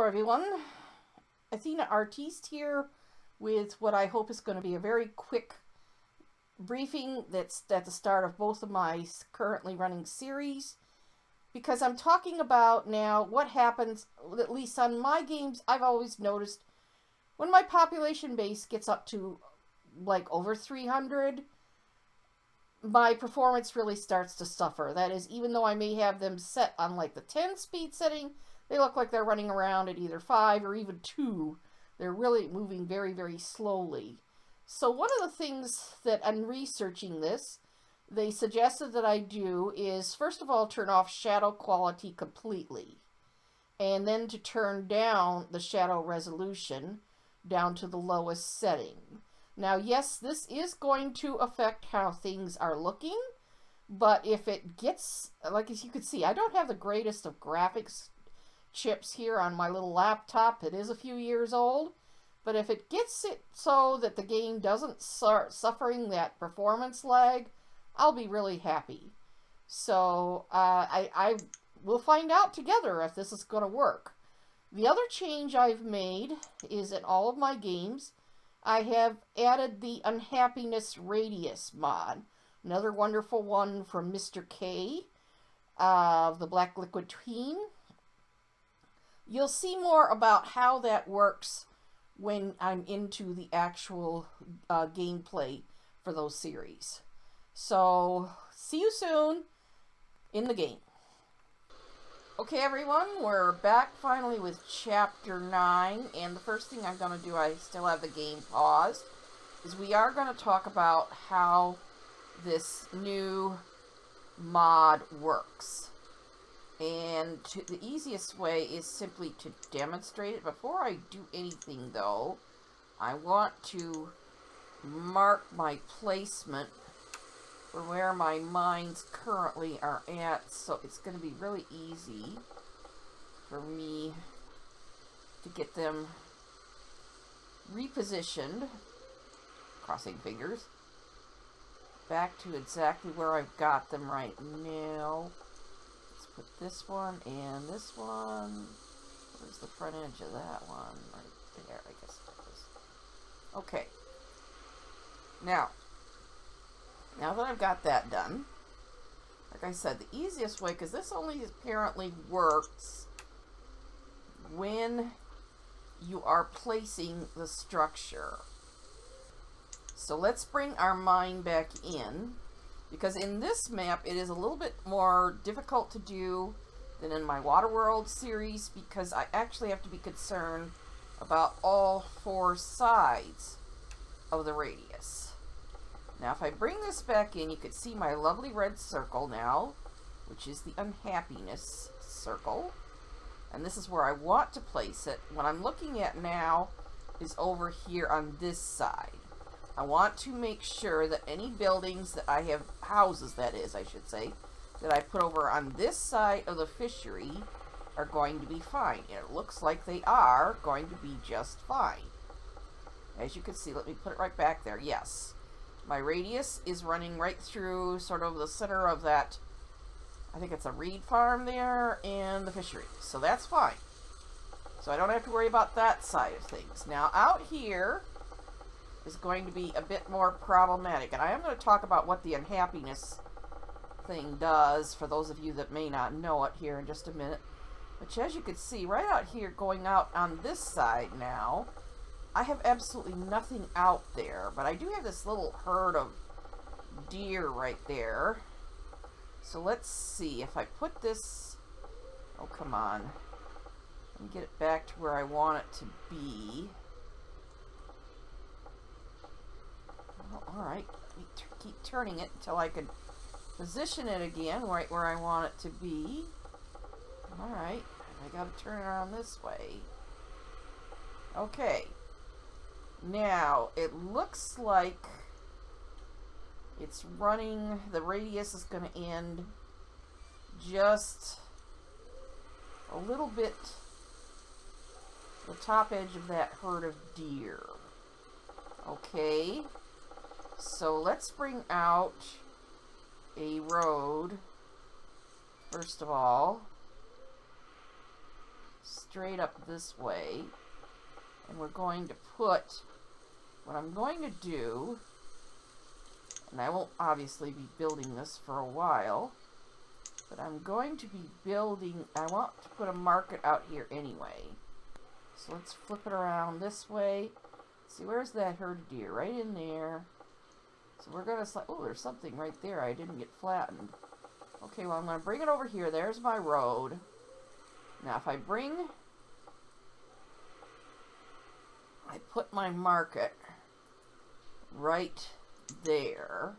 Hello everyone, Athena Artiste here with what I hope is going to be a very quick briefing that's at the start of both of my currently running series, because I'm talking about now what happens, at least on my games. I've always noticed when my population base gets up to like over 300, my performance really starts to suffer. That is, even though I may have them set on like the 10 speed setting, they look like they're running around at either 5 or even 2. They're really moving very, very slowly. So one of the things that I'm researching this, they suggested that I do is, first of all, turn off shadow quality completely. And then to turn down the shadow resolution down to the lowest setting. Now, yes, this is going to affect how things are looking, but if it gets, like as you can see, I don't have the greatest of graphics chips here on my little laptop. It is a few years old, but if it gets it so that the game doesn't start suffering that performance lag, I'll be really happy. So I will find out together if this is going to work. The other change I've made is in all of my games, I have added the Unhappiness Radius mod. Another wonderful one from Mr. K of the Black Liquid Tween. You'll see more about how that works when I'm into the actual gameplay for those series. So, see you soon in the game. Okay everyone, we're back finally with Chapter 9, and the first thing I'm going to do, I still have the game paused, is we are going to talk about how this new mod works. And the easiest way is simply to demonstrate it. Before I do anything though, I want to mark my placement for where my mines currently are at, so it's going to be really easy for me to get them repositioned, crossing fingers, back to exactly where I've got them right now. Let's put this one and this one. Where's the front edge of that one? Right there, I guess that is. Okay. Now that I've got that done, like I said, the easiest way, because this only apparently works when you are placing the structure. So let's bring our mine back in, because in this map it is a little bit more difficult to do than in my Waterworld series, because I actually have to be concerned about all 4 sides of the radius. Now, if I bring this back in, you can see my lovely red circle now, which is the unhappiness circle. And this is where I want to place it. What I'm looking at now is over here on this side. I want to make sure that any buildings that I have, houses that is, I should say, that I put over on this side of the fishery are going to be fine. And it looks like they are going to be just fine. As you can see, let me put it right back there. Yes. My radius is running right through sort of the center of that, I think it's a reed farm there, and the fishery. So that's fine. So I don't have to worry about that side of things. Now out here is going to be a bit more problematic. And I am going to talk about what the unhappiness thing does for those of you that may not know it here in just a minute. But as you can see, right out here going out on this side now, I have absolutely nothing out there, but I do have this little herd of deer right there. So let's see, if I put this, oh come on, let me get it back to where I want it to be. Well, alright, let me keep turning it until I can position it again right where I want it to be. Alright, I gotta turn it around this way. Okay. Now, it looks like it's running, the radius is going to end just a little bit the top edge of that herd of deer. Okay, so let's bring out a road, first of all, straight up this way. And we're going to put, what I'm going to do, and I won't obviously be building this for a while, but I'm going to be building, I want to put a market out here anyway. So let's flip it around this way. See, where's that herd of deer? Right in there. So we're going to, oh, there's something right there. I didn't get flattened. Okay, well, I'm going to bring it over here. There's my road. Now, if I put my market right there,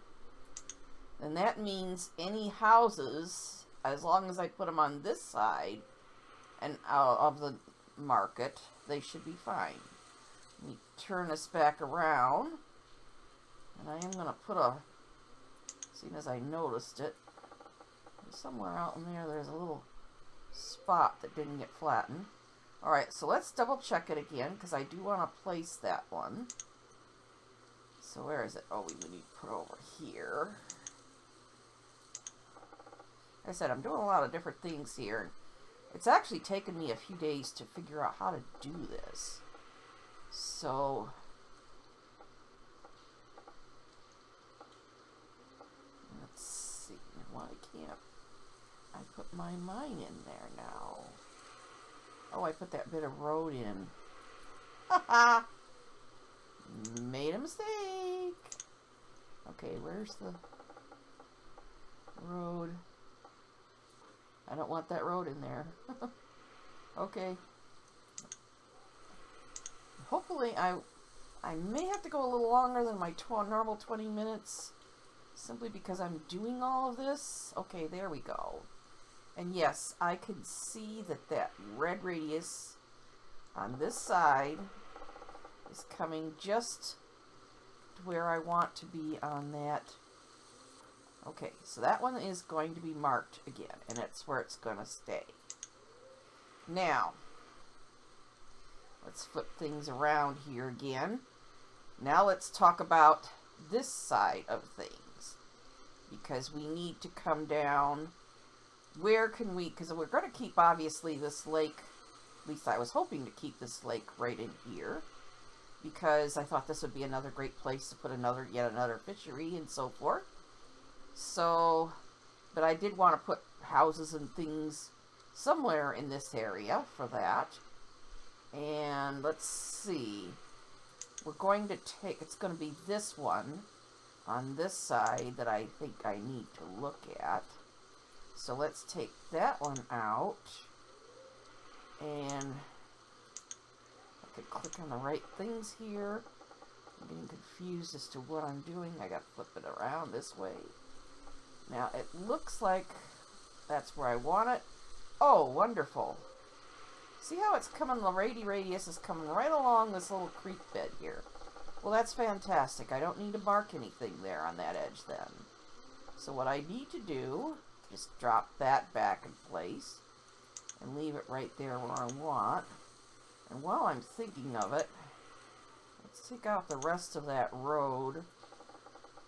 then that means any houses, as long as I put them on this side and of the market, they should be fine. Let me turn this back around, and I am going to put a, seeing as I noticed it, somewhere out in there, there's a little spot that didn't get flattened. Alright, so let's double check it again, because I do want to place that one. So where is it? Oh, we need to put it over here. Like I said, I'm doing a lot of different things here. It's actually taken me a few days to figure out how to do this. So let's see. Why can't I put my mine in there now? Oh, I put that bit of road in. Haha! Made a mistake. Okay, where's the road? I don't want that road in there. Okay. Hopefully, I may have to go a little longer than my normal 20 minutes, simply because I'm doing all of this. Okay, there we go. And yes, I can see that red radius on this side is coming just to where I want to be on that. Okay, so that one is going to be marked again, and it's where it's going to stay. Now, let's flip things around here again. Now let's talk about this side of things, because we need to come down. Where can we, because we're going to keep, obviously, this lake, at least I was hoping to keep this lake right in here, because I thought this would be another great place to put yet another fishery and so forth. So, but I did want to put houses and things somewhere in this area for that. And let's see, we're going to take, it's going to be this one on this side that I think I need to look at. So let's take that one out, and I could click on the right things here. I'm getting confused as to what I'm doing. I got to flip it around this way. Now it looks like that's where I want it. Oh, wonderful. See how it's coming, the radius is coming right along this little creek bed here. Well, that's fantastic. I don't need to mark anything there on that edge then. So what I need to do, just drop that back in place and leave it right there where I want. And while I'm thinking of it, let's take out the rest of that road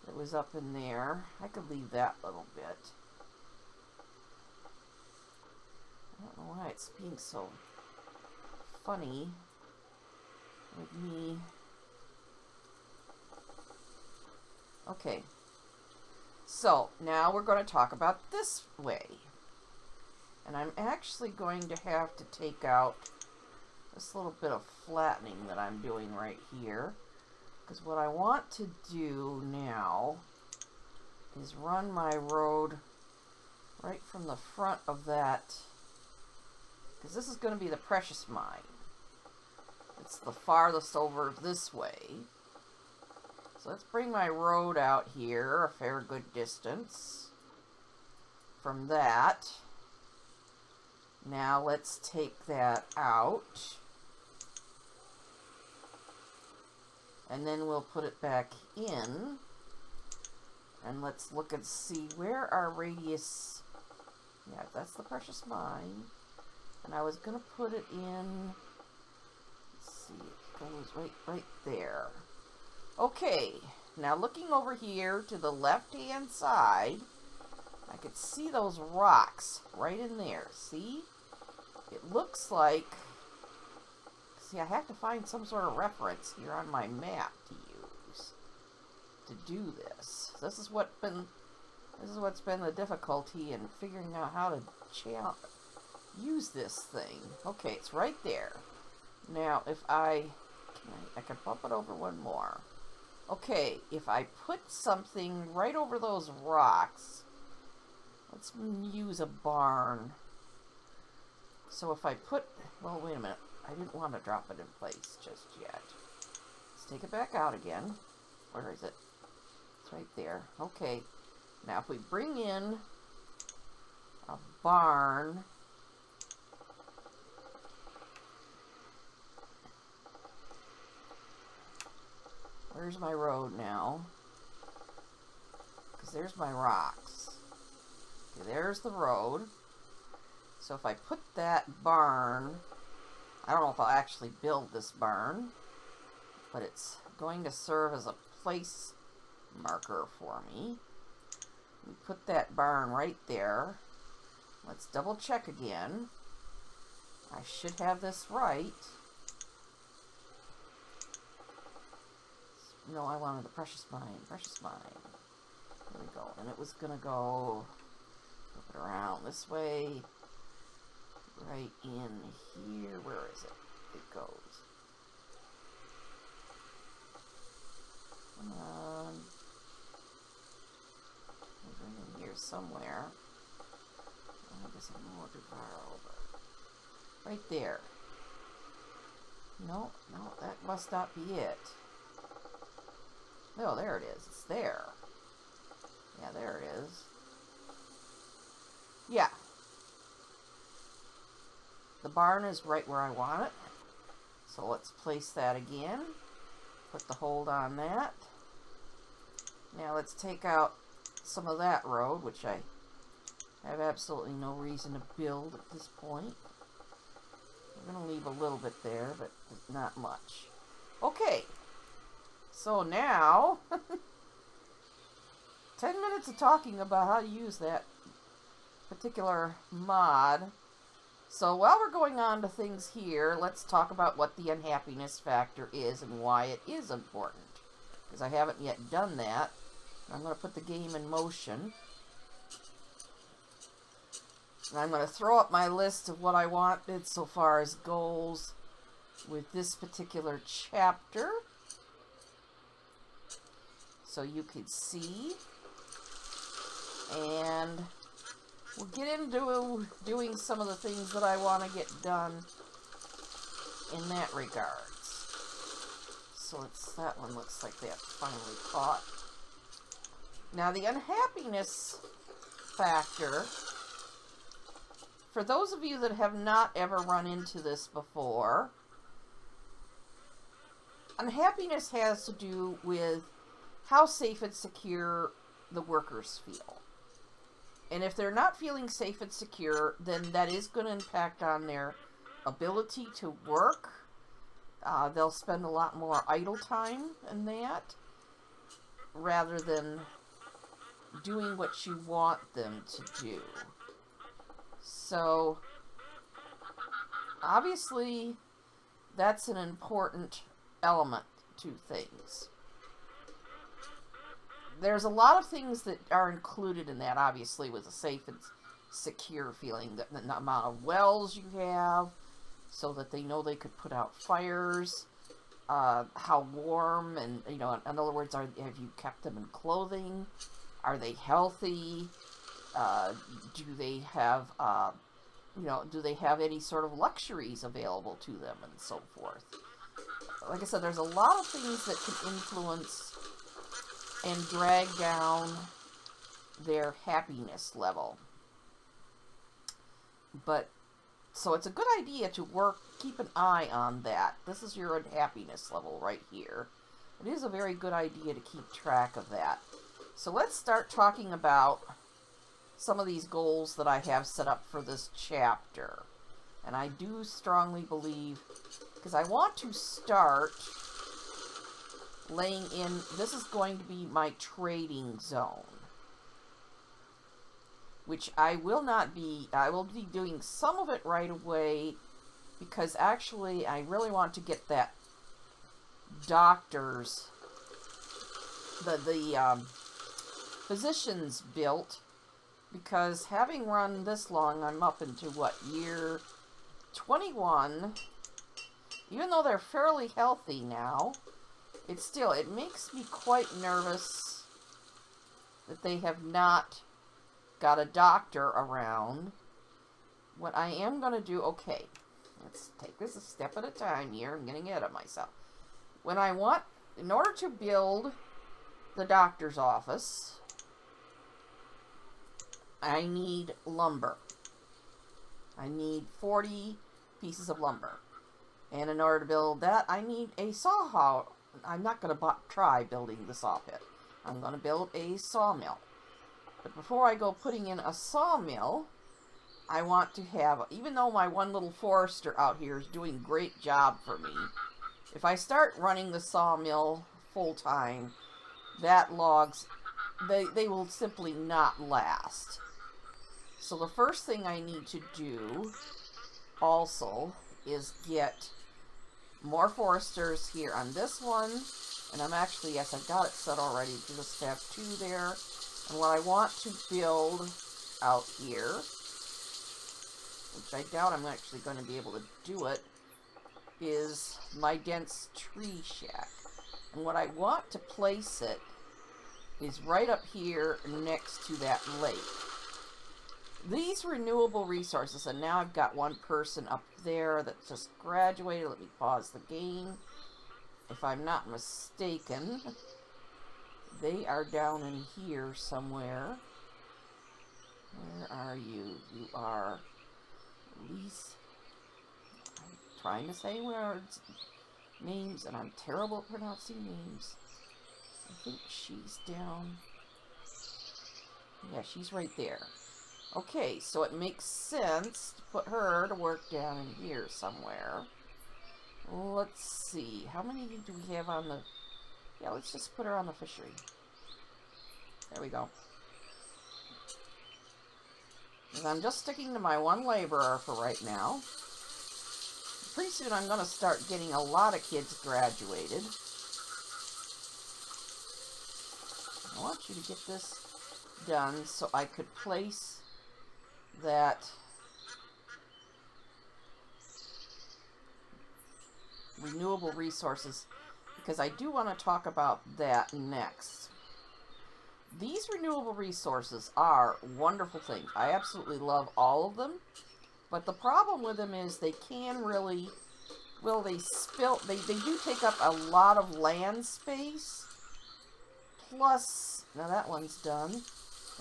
that was up in there. I could leave that little bit. I don't know why it's being so funny with me. Okay. So, now we're going to talk about this way. And I'm actually going to have to take out this little bit of flattening that I'm doing right here. Because what I want to do now is run my road right from the front of that. Because this is going to be the precious mine. It's the farthest over this way. So let's bring my road out here a fair good distance from that. Now let's take that out. And then we'll put it back in. And let's look and see where our radius... Yeah, that's the precious mine. And I was going to put it in... Let's see, it goes right there. Okay, now looking over here to the left-hand side, I could see those rocks right in there. See? it looks like, see, I have to find some sort of reference here on my map to use to do this. This is what's been the difficulty in figuring out how to use this thing. Okay, it's right there. Now, if I can bump it over one more. Okay, if I put something right over those rocks, let's use a barn. So if I put, well, wait a minute. I didn't want to drop it in place just yet. Let's take it back out again. Where is it? It's right there. Okay. Now if we bring in a barn, where's my road now? Because there's my rocks. Okay, there's the road. So if I put that barn, I don't know if I'll actually build this barn, but it's going to serve as a place marker for me. We put that barn right there. Let's double check again. I should have this right. No, I wanted the precious mine. Precious mine. There we go. And it was going to go, flip it around this way. Right in here. Where is it? It goes. Come on. It's right in here somewhere. I guess I'm more too far over. Right there. No, that must not be it. No, there it is. It's there. Yeah, there it is. Yeah. The barn is right where I want it. So let's place that again. Put the hold on that. Now let's take out some of that road, which I have absolutely no reason to build at this point. I'm going to leave a little bit there, but not much. Okay. So now, 10 minutes of talking about how to use that particular mod. So while we're going on to things here, let's talk about what the unhappiness factor is and why it is important. Because I haven't yet done that. I'm going to put the game in motion. And I'm going to throw up my list of what I wanted so far as goals with this particular chapter. So you could see. And we'll get into doing some of the things that I want to get done in that regards. So that one looks like that finally caught. Now the unhappiness factor, for those of you that have not ever run into this before, unhappiness has to do with how safe and secure the workers feel. And if they're not feeling safe and secure, then that is going to impact on their ability to work. They'll spend a lot more idle time in that, rather than doing what you want them to do. So, obviously, that's an important element to things. There's a lot of things that are included in that, obviously, with a safe and secure feeling. The amount of wells you have, so that they know they could put out fires. How warm, and, you know, in other words, have you kept them in clothing? Are they healthy? Do they have, do they have any sort of luxuries available to them, and so forth? Like I said, there's a lot of things that can influence and drag down their happiness level. But, so it's a good idea to keep an eye on that. This is your unhappiness level right here. It is a very good idea to keep track of that. So let's start talking about some of these goals that I have set up for this chapter. And I do strongly believe, because I want to start laying in, this is going to be my trading zone. which I will not be. I will be doing some of it right away, because actually I really want to get that doctor's, the physicians built, because having run this long, I'm up into what, year 21, even though they're fairly healthy now, it makes me quite nervous that they have not got a doctor around. What I am going to do, okay, let's take this a step at a time here. I'm getting ahead of myself. In order to build the doctor's office, I need lumber. I need 40 pieces of lumber. And in order to build that, I need a saw house. I'm not going to try building the saw pit. I'm going to build a sawmill. But before I go putting in a sawmill, I want to have, even though my one little forester out here is doing a great job for me, if I start running the sawmill full time, that logs, they will simply not last. So the first thing I need to do also is get more foresters here on this one. And I'm actually, yes, I've got it set already to just have 2 there. And what I want to build out here, which I doubt I'm actually going to be able to do it, is my dense tree shack. And what I want to place it is right up here next to that lake. These renewable resources, and now I've got one person up there that just graduated. Let me pause the game. If I'm not mistaken, they are down in here somewhere. Where are you? You are Lise. I'm trying to say names, and I'm terrible at pronouncing names. I think she's down. Yeah, she's right there. Okay, so it makes sense to put her to work down in here somewhere. Let's see. How many do we have on the... Yeah, let's just put her on the fishery. There we go. And I'm just sticking to my one laborer for right now. Pretty soon I'm going to start getting a lot of kids graduated. I want you to get this done so I could place that renewable resources, because I do want to talk about that next. These renewable resources are wonderful things. I absolutely love all of them, but the problem with them is they can really, well, they do take up a lot of land space. Plus, now that one's done,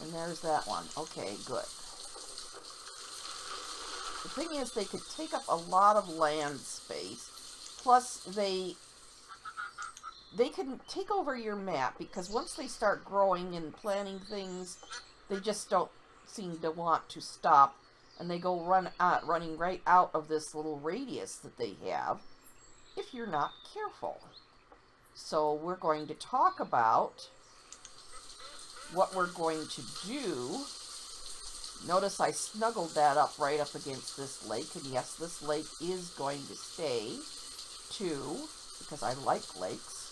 and there's that one. Okay, good. The thing is, they could take up a lot of land space. Plus, they can take over your map, because once they start growing and planting things, they just don't seem to want to stop, and they go running right out of this little radius that they have if you're not careful. So we're going to talk about what we're going to do. Notice I snuggled that up right up against this lake, and yes, this lake is going to stay too, because I like lakes.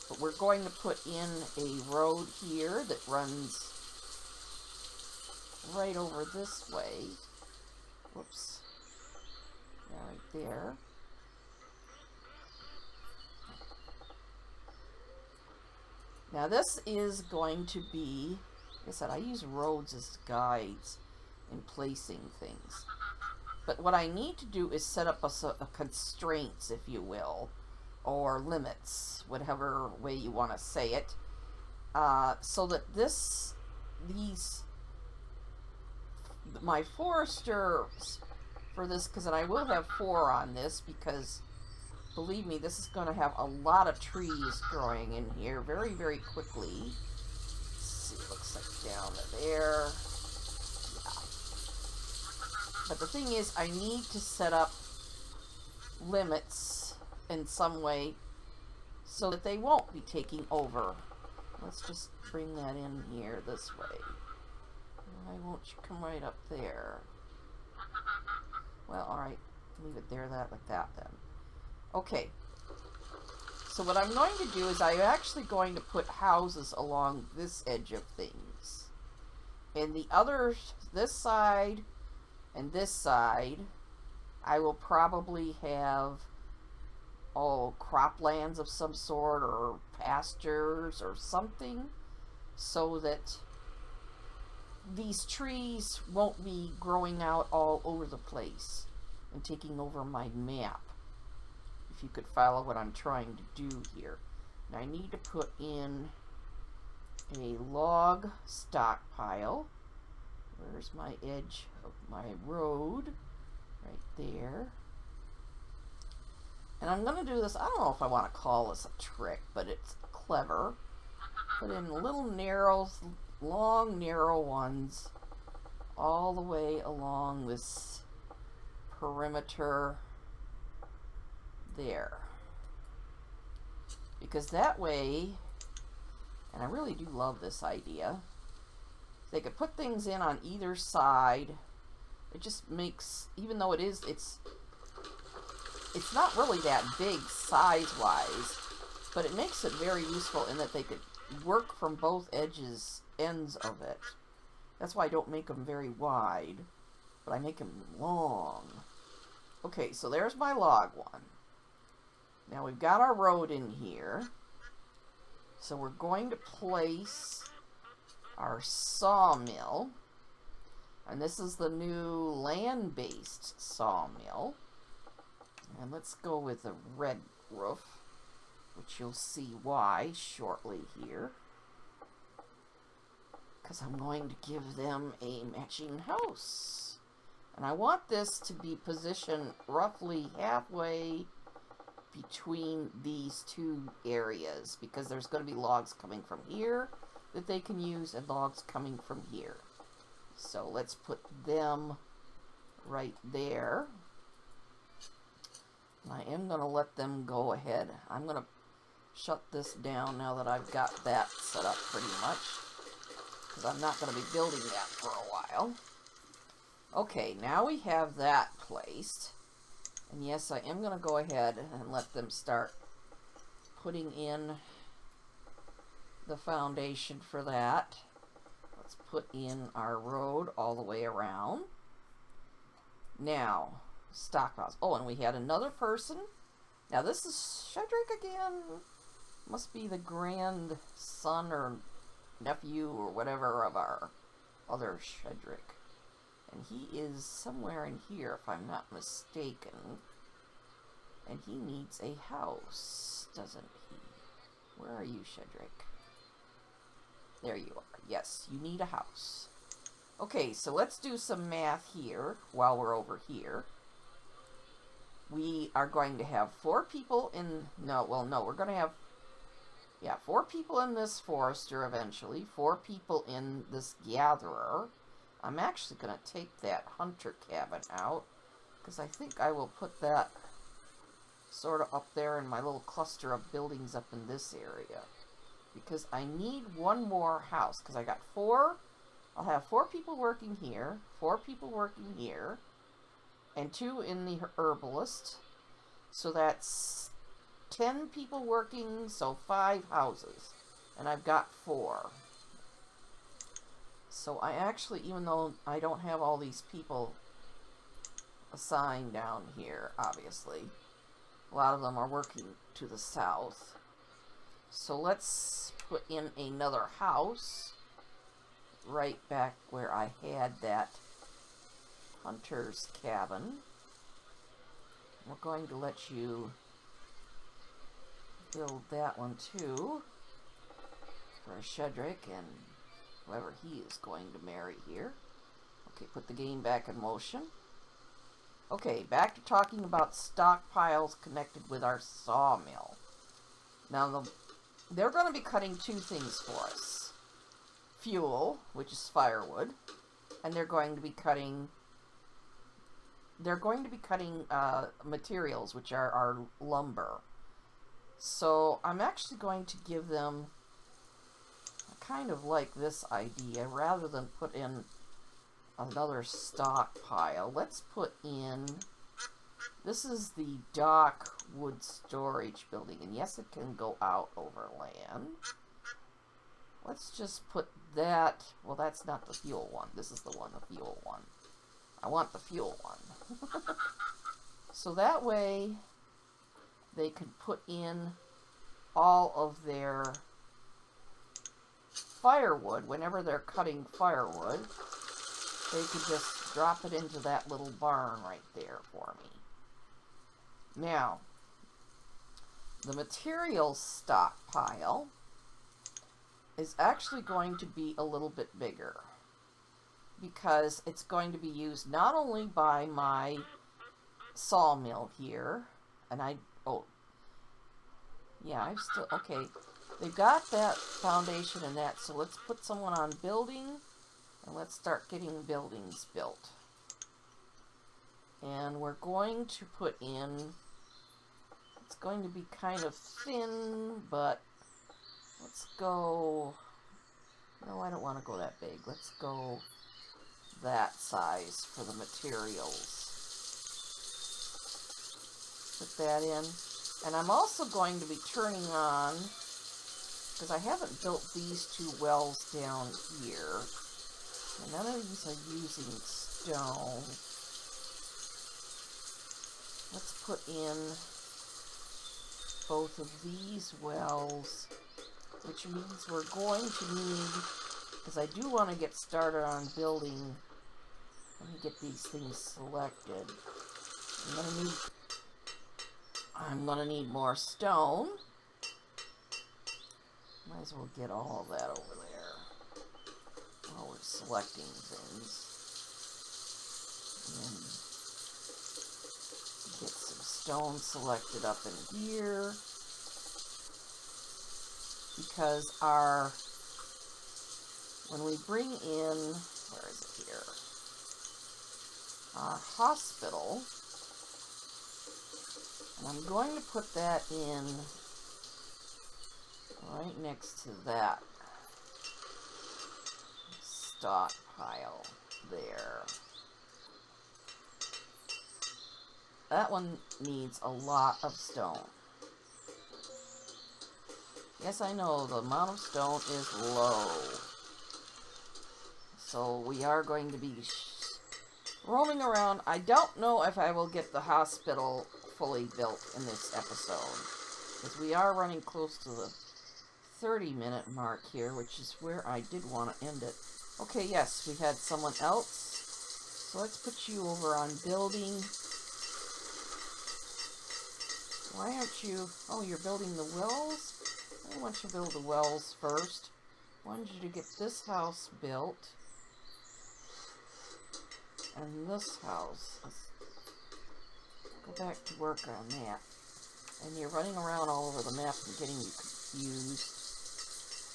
But we're going to put in a road here that runs right over this way. Whoops. Yeah, right there. Now this is going to be, like I said, I use roads as guides in placing things. But what I need to do is set up a constraints, if you will, or limits, whatever way you want to say it, so that my foresters for this, because I will have 4 on this, because believe me, this is going to have a lot of trees growing in here very, very quickly. Let's see, it looks like down there. Yeah. But the thing is, I need to set up limits in some way so that they won't be taking over. Let's just bring that in here this way. Why won't you come right up there? Well, alright. Leave it there, like that then. Okay. So what I'm going to do is I'm actually going to put houses along this edge of things. And the other, this side and this side, I will probably have croplands of some sort or pastures or something, so that these trees won't be growing out all over the place and taking over my map. If you could follow what I'm trying to do here. And I need to put in a log stockpile. Where's my edge of my road? Right there. And I'm going to do this, I don't know if I want to call this a trick, but it's clever. Put in little narrow, long narrow ones all the way along this perimeter there. Because that way, and I really do love this idea, they could put things in on either side. It just makes, even though it's not really that big size-wise, but it makes it very useful in that they could work from both ends of it. That's why I don't make them very wide, but I make them long. Okay, so there's my log one. Now we've got our road in here. So we're going to place our sawmill. And this is the new land-based sawmill. And let's go with a red roof, which you'll see why shortly here. Because I'm going to give them a matching house. And I want this to be positioned roughly halfway between these two areas, because there's going to be logs coming from here that they can use and logs coming from here. So let's put them right there. I am going to let them go ahead. I'm going to shut this down now that I've got that set up pretty much, because I'm not going to be building that for a while. Okay, now we have that placed. And yes, I am going to go ahead and let them start putting in the foundation for that. Let's put in our road all the way around. Now, stockpiles. Oh, and we had another person. Now this is Shedrick again. Must be the grandson or nephew or whatever of our other Shedrick. And he is somewhere in here, if I'm not mistaken. And he needs a house, doesn't he? Where are you, Shedrick? There you are. Yes, you need a house. Okay, so let's do some math here while we're over here. We are going to have 4 people in... No, we're going to have... Yeah, 4 people in this forester eventually. 4 people in this gatherer. I'm actually going to take that hunter cabin out, because I think I will put that sort of up there in my little cluster of buildings up in this area. Because I need one more house, because I got 4. I'll have 4 people working here, 4 people working here, and 2 in the herbalist. So that's 10 people working, so 5 houses. And I've got 4. So I actually, even though I don't have all these people assigned down here, obviously, a lot of them are working to the south. So let's put in another house right back where I had that hunter's cabin. We're going to let you build that one too for Shedrick and whoever he is going to marry here. Okay, put the game back in motion. Okay, back to talking about stockpiles connected with our sawmill. Now, they're going to be cutting 2 things for us. Fuel, which is firewood, and they're going to be cutting materials, which are our lumber. So I'm actually going to give them kind of like this idea, rather than put in another stockpile. Let's put in, this is the dock wood storage building, and yes, it can go out over land. Let's just put that, well, that's not the fuel one. This is the one, the fuel one. I want the fuel one. So that way they can put in all of their firewood. Whenever they're cutting firewood, they could just drop it into that little barn right there for me. Now, the materials stockpile is actually going to be a little bit bigger because it's going to be used not only by my sawmill here, and I've still, okay, they've got that foundation and that, so let's put someone on building, and let's start getting buildings built. And we're going to put in, it's going to be kind of thin, but let's go, no, I don't want to go that big. Let's go that size for the materials. Put that in. And I'm also going to be turning on, because I haven't built these two wells down here, and none of these are using stone. Let's put in both of these wells, which means we're going to need, because I do want to get started on building. Let me get these things selected. I'm gonna need more stone. Might as well get all of that over there while we're selecting things. And get some stone selected up in here. Because when we bring in, where is it here? Our hospital, and I'm going to put that in right next to that stockpile there. That one needs a lot of stone. Yes, I know the amount of stone is low. So we are going to be roaming around. I don't know if I will get the hospital fully built in this episode, because we are running close to the 30-minute mark here, which is where I did want to end it. Okay, yes, we had someone else. So let's put you over on building. Why aren't you... Oh, you're building the wells? I want you to build the wells first. I wanted you to get this house built. And this house. Let's go back to work on that. And you're running around all over the map and getting you confused.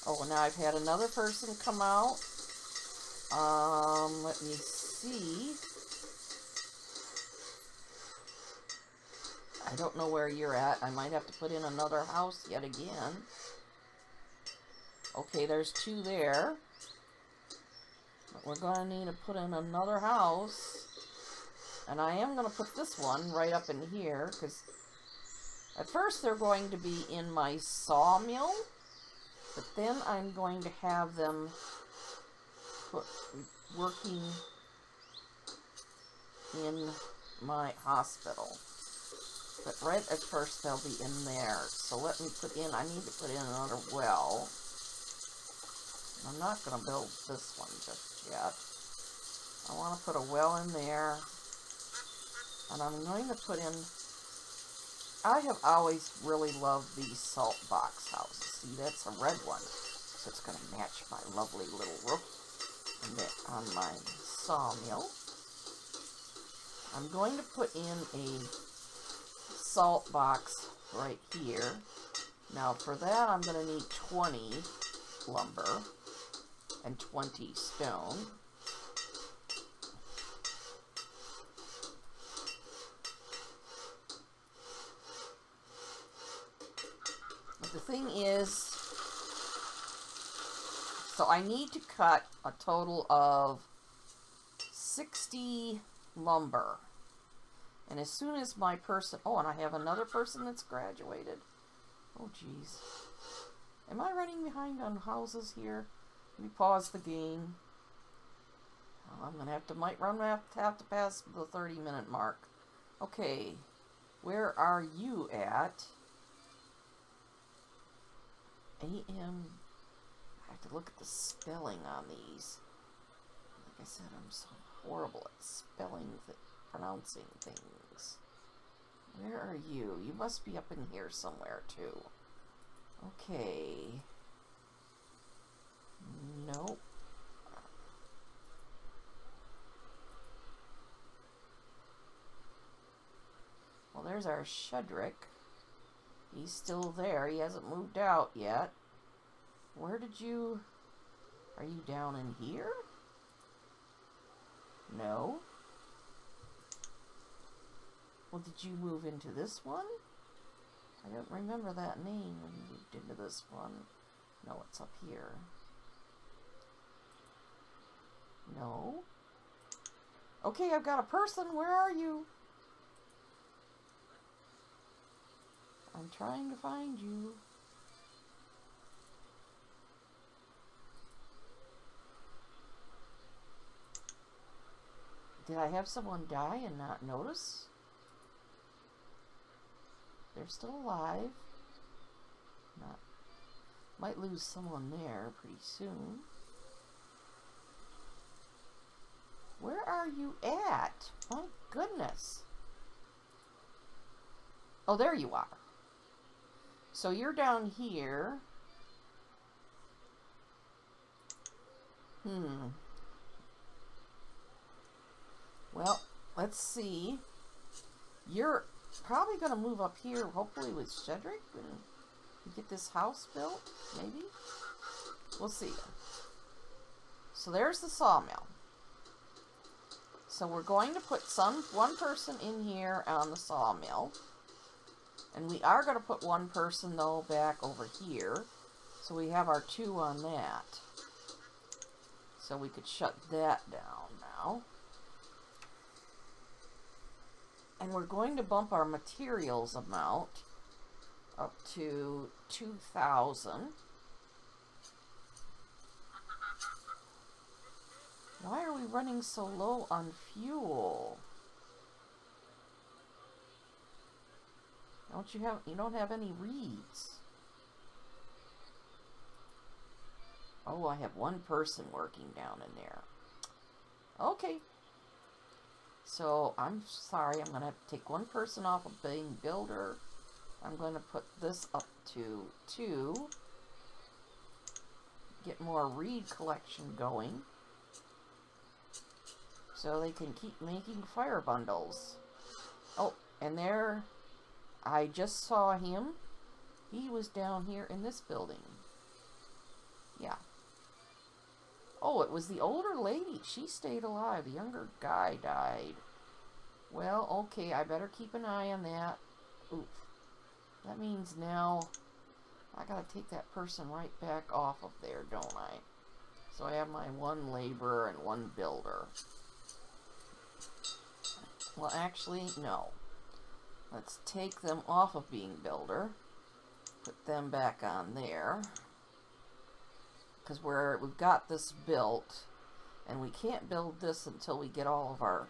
Oh, now I've had another person come out. Let me see. I don't know where you're at. I might have to put in another house yet again. Okay, there's two there. But we're going to need to put in another house. And I am going to put this one right up in here, because at first they're going to be in my sawmill, but then I'm going to have them working in my hospital. But right at first they'll be in there. So let me put in, I need to put in another well. I'm not going to build this one just yet. I want to put a well in there. And I'm going to put in, I have always really loved these salt box houses. See, that's a red one. So it's going to match my lovely little roof on my sawmill. I'm going to put in a salt box right here. Now for that I'm going to need 20 lumber and 20 stone. But the thing is, so I need to cut a total of 60 lumber. And as soon as my person... Oh, and I have another person that's graduated. Oh, jeez. Am I running behind on houses here? Let me pause the game. Oh, I'm going to have to pass the 30-minute mark. Okay. Where are you at? AM... I have to look at the spelling on these. Like I said, I'm so horrible at spelling, pronouncing things. Where are you? You must be up in here somewhere, too. Okay. Nope. Well, there's our Shedrick. He's still there. He hasn't moved out yet. Where did you... Are you down in here? No. Well, did you move into this one? I don't remember that name when you moved into this one. No, it's up here. No. Okay, I've got a person. Where are you? I'm trying to find you. Did I have someone die and not notice? They're still alive. Might lose someone there pretty soon. Where are you at? My goodness. Oh, there you are. So you're down here. Well, let's see. You're probably going to move up here, hopefully with Shedrick, and get this house built, maybe? We'll see. So there's the sawmill. So we're going to put one person in here on the sawmill. And we are going to put one person, though, back over here. So we have our 2 on that. So we could shut that down now. And we're going to bump our materials amount up to 2,000. Why are we running so low on fuel? You don't have any reeds. Oh, I have one person working down in there. Okay. So, I'm sorry, I'm going to have to take one person off of being builder. I'm going to put this up to 2. Get more reed collection going. So they can keep making fire bundles. Oh, and there, I just saw him. He was down here in this building. Yeah. Oh, it was the older lady. She stayed alive. The younger guy died. Well, okay, I better keep an eye on that. Oof. That means now I gotta take that person right back off of there, don't I? So I have my 1 laborer and 1 builder. Well, actually, no. Let's take them off of being builder. Put them back on there. Because we've got this built, and we can't build this until we get all of our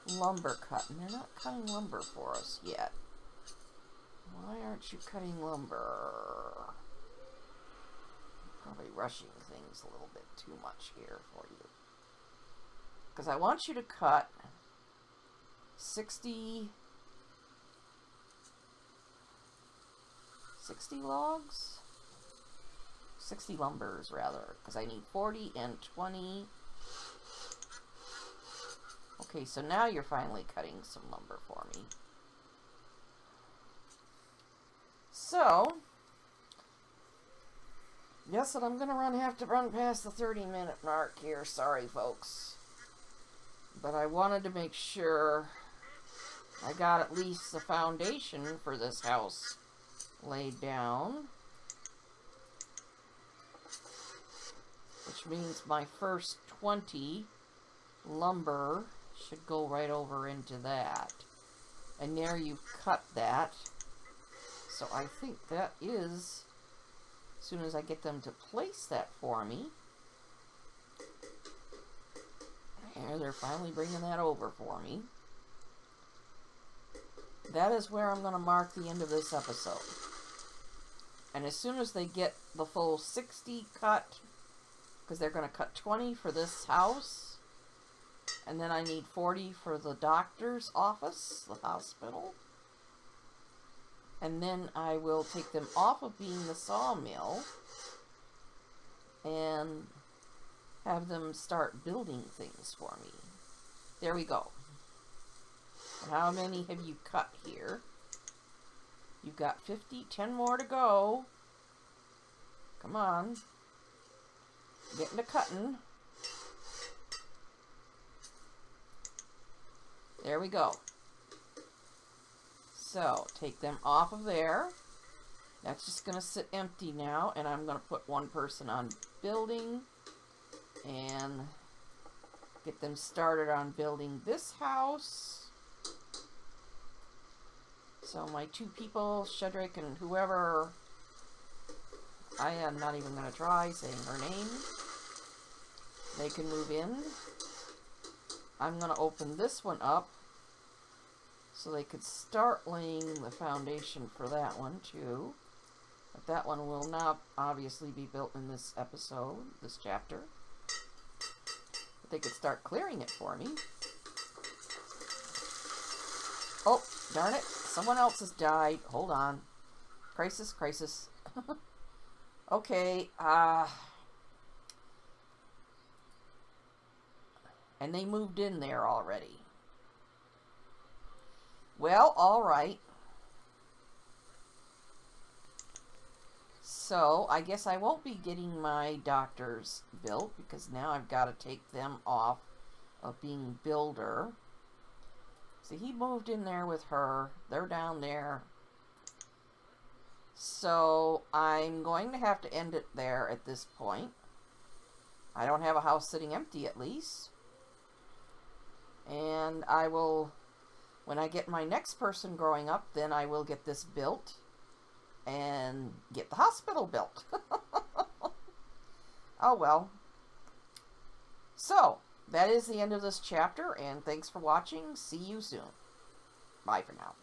lumber cut. And they're not cutting lumber for us yet. Why aren't you cutting lumber? I'm probably rushing things a little bit too much here for you. Because I want you to cut 60 logs? 60 lumbers, rather. Because I need 40 and 20. Okay, so now you're finally cutting some lumber for me. So, guess that I'm going to have to run past the 30-minute mark here. Sorry, folks. But I wanted to make sure I got at least the foundation for this house laid down. Which which means my first 20 lumber should go right over into that. And there you've cut that. So I think that is, as soon as I get them to place that for me, and they're finally bringing that over for me. That is where I'm going to mark the end of this episode. And as soon as they get the full 60 cut, because they're going to cut 20 for this house, and then I need 40 for the doctor's office, the hospital, and then I will take them off of being the sawmill and have them start building things for me. There we go. How many have you cut here? You've got 50, 10 more to go. Come on. Getting to cutting. There we go. So, take them off of there. That's just going to sit empty now, and I'm going to put one person on building and get them started on building this house. So my two people, Shedrick and whoever, I am not even going to try saying her name. They can move in. I'm going to open this one up so they could start laying the foundation for that one too. But that one will not obviously be built in this episode, this chapter. But they could start clearing it for me. Oh, darn it. Someone else has died. Hold on. Crisis, crisis. Okay, and they moved in there already. Well, alright. So, I guess I won't be getting my doctors built, because now I've got to take them off of being builder. See, he moved in there with her. They're down there. So, I'm going to have to end it there at this point. I don't have a house sitting empty, at least. And I will, when I get my next person growing up, then I will get this built and get the hospital built. Oh, well. So, that is the end of this chapter, and thanks for watching. See you soon. Bye for now.